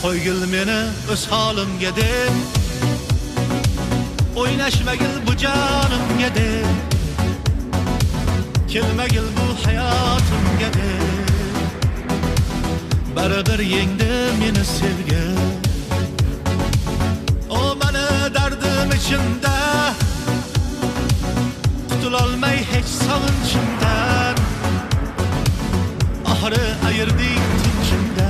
Qo'ygil meni o'z holimga deb, o'ynashmagil bu jonimga deb, kelmagil bu hayotimga deb, baribir yengdi meni sevgi. O meni dardim ichimda, qutulolmay hech sog'inchimdan, oxiri ayirdik tinchimdan,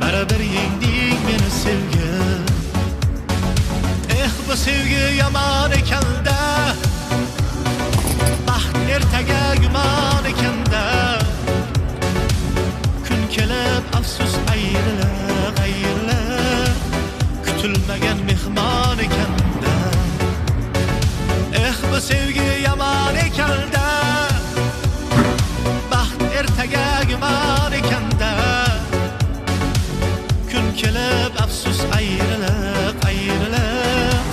baribir yengdik meni sevgi. Bu sevgi yaman ekanda, baxt ertaga gumon ekanda, kun kelib afsus ayrilib, ayrilib, kutilmagan mehmon ekanda. Bu sevgi yaman ekanda, baxt ertaga gumon ekanda, kun kelib afsus ayrilib, ayrilib,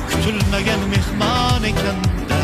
kutilmagan mehmon ekanda.